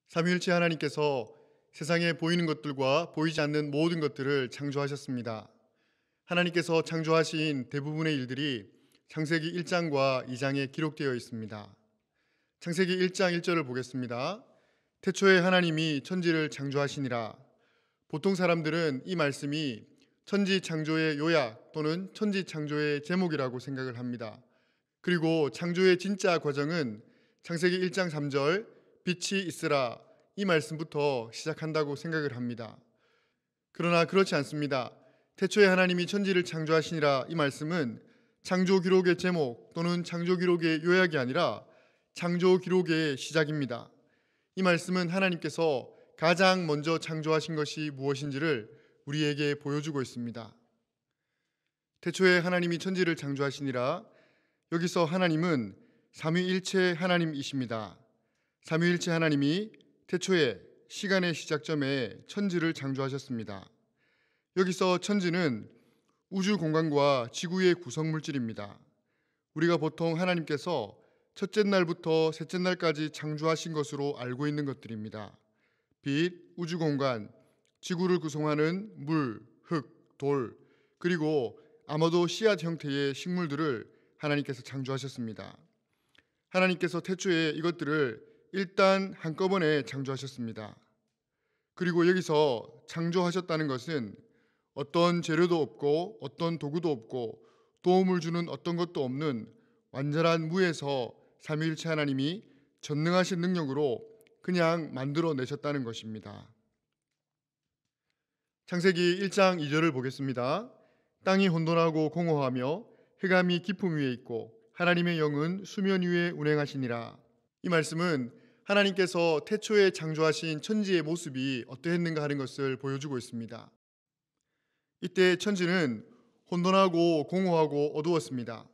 삼위일체 하나님께서 세상에 보이는 것들과 보이지 않는 모든 것들을 창조하셨습니다. 하나님께서 창조하신 대부분의 일들이 창세기 1장과 2장에 기록되어 있습니다. 창세기 1장 1절을 보겠습니다. 태초에 하나님이 천지를 창조하시니라. 보통 사람들은 이 말씀이 천지 창조의 요약 또는 천지 창조의 제목이라고 생각을 합니다. 그리고 창조의 진짜 과정은 창세기 1장 3절 빛이 있으라 이 말씀부터 시작한다고 생각을 합니다. 그러나 그렇지 않습니다. 태초에 하나님이 천지를 창조하시니라 이 말씀은 창조 기록의 제목 또는 창조 기록의 요약이 아니라 창조 기록의 시작입니다. 이 말씀은 하나님께서 가장 먼저 창조하신 것이 무엇인지를 우리에게 보여주고 있습니다. 태초에 하나님이 천지를 창조하시니라. 여기서 하나님은 삼위일체 하나님이십니다. 삼위일체 하나님이 태초에 시간의 시작점에 천지를 창조하셨습니다. 여기서 천지는 우주 공간과 지구의 구성물질입니다. 우리가 보통 하나님께서 첫째 날부터 셋째 날까지 창조하신 것으로 알고 있는 것들입니다. 빛, 우주 공간, 지구를 구성하는 물, 흙, 돌, 그리고 아마도 씨앗 형태의 식물들을 하나님께서 창조하셨습니다. 하나님께서 태초에 이것들을 일단 한꺼번에 창조하셨습니다. 그리고 여기서 창조하셨다는 것은 어떤 재료도 없고 어떤 도구도 없고 도움을 주는 어떤 것도 없는 완전한 무에서 삼위일체 하나님이 전능하신 능력으로 그냥 만들어 내셨다는 것입니다. 창세기 1장 2절을 보겠습니다. 땅이 혼돈하고 공허하며 흑암이 깊음 위에 있고 하나님의 영은 수면 위에 운행하시니라. 이 말씀은 하나님께서 태초에 창조하신 천지의 모습이 어떠했는가 하는 것을 보여주고 있습니다. 이때 천지는 혼돈하고 공허하고 어두웠습니다.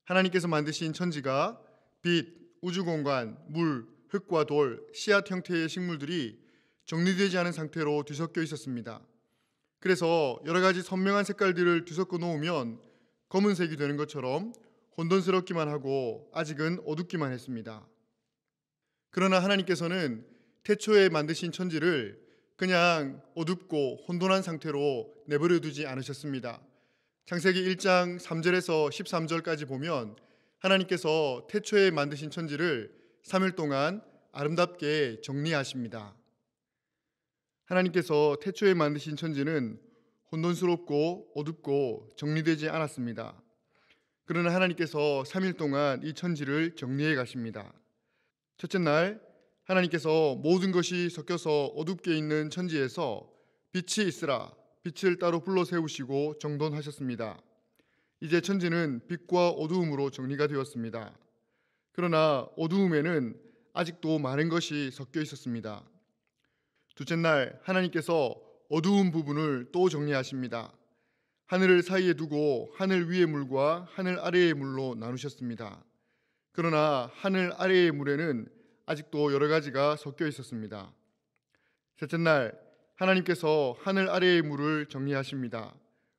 하나님께서 만드신 천지가 빛, 우주공간, 물, 흙과 돌, 씨앗 형태의 식물들이 정리되지 않은 상태로 뒤섞여 있었습니다. 그래서 여러 가지 선명한 색깔들을 뒤섞어 놓으면 검은색이 되는 것처럼 혼돈스럽기만 하고 아직은 어둡기만 했습니다. 그러나 하나님께서는 태초에 만드신 천지를 그냥 어둡고 혼돈한 상태로 내버려 두지 않으셨습니다. 창세기 1장 3절에서 13절까지 보면 하나님께서 태초에 만드신 천지를 3일 동안 아름답게 정리하십니다. 하나님께서 태초에 만드신 천지는 혼돈스럽고 어둡고 정리되지 않았습니다. 그러나 하나님께서 3일 동안 이 천지를 정리해 가십니다. 첫째 날 하나님께서 모든 것이 섞여서 어둡게 있는 천지에서 빛이 있으라 빛을 따로 불러 세우시고 정돈하셨습니다. 이제 천지는 빛과 어두움으로 정리가 되었습니다. 그러나 어두움에는 아직도 많은 것이 섞여 있었습니다. 둘째 날 하나님께서 어두운 부분을 또 정리하십니다. 하늘을 사이에 두고 하늘 위의 물과 하늘 아래의 물로 나누셨습니다. 그러나 하늘 아래의 물에는 아직도 여러 가지가 섞여 있었습니다. 셋째 날 하나님께서 하늘 아래의 물을 정리하십니다.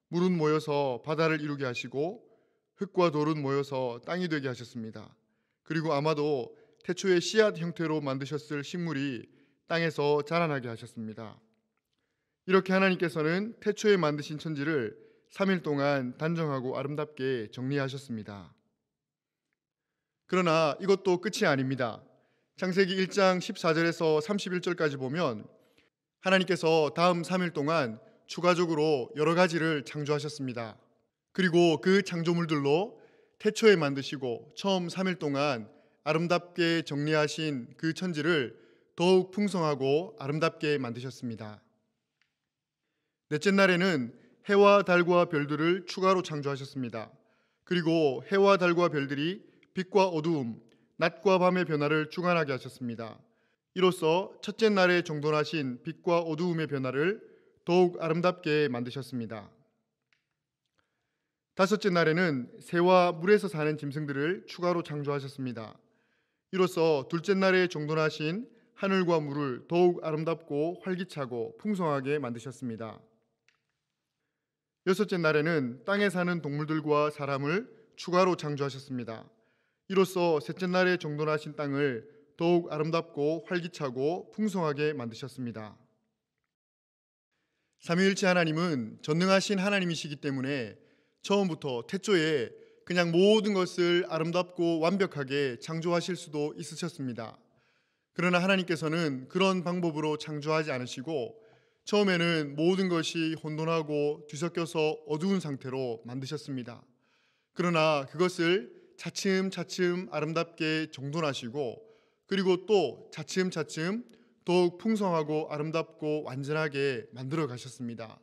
물은 모여서 바다를 이루게 하시고 흙과 돌은 모여서 땅이 되게 하셨습니다. 그리고 아마도 태초에 씨앗 형태로 만드셨을 식물이 땅에서 자라나게 하셨습니다. 이렇게 하나님께서는 태초에 만드신 천지를 3일 동안 단정하고 아름답게 정리하셨습니다. 그러나 이것도 끝이 아닙니다. 창세기 1장 14절에서 31절까지 보면 하나님께서 다음 3일 동안 추가적으로 여러 가지를 창조하셨습니다. 그리고 그 창조물들로 태초에 만드시고 처음 3일 동안 아름답게 정리하신 그 천지를 더욱 풍성하고 아름답게 만드셨습니다. 넷째 날에는 해와 달과 별들을 추가로 창조하셨습니다. 그리고 해와 달과 별들이 빛과 어두움, 낮과 밤의 변화를 주관하게 하셨습니다. 이로써 첫째 날에 정돈하신 빛과 어두움의 변화를 더욱 아름답게 만드셨습니다. 다섯째 날에는 새와 물에서 사는 짐승들을 추가로 창조하셨습니다. 이로써 둘째 날에 정돈하신 하늘과 물을 더욱 아름답고 활기차고 풍성하게 만드셨습니다. 여섯째 날에는 땅에 사는 동물들과 사람을 추가로 창조하셨습니다. 이로써 셋째 날에 정돈하신 땅을 더욱 아름답고 활기차고 풍성하게 만드셨습니다. 삼위일체 하나님은 전능하신 하나님이시기 때문에 처음부터 태초에 그냥 모든 것을 아름답고 완벽하게 창조하실 수도 있으셨습니다. 그러나 하나님께서는 그런 방법으로 창조하지 않으시고 처음에는 모든 것이 혼돈하고 뒤섞여서 어두운 상태로 만드셨습니다. 그러나 그것을 차츰차츰 아름답게 정돈하시고 그리고 또 차츰차츰 더욱 풍성하고 아름답고 완전하게 만들어 가셨습니다.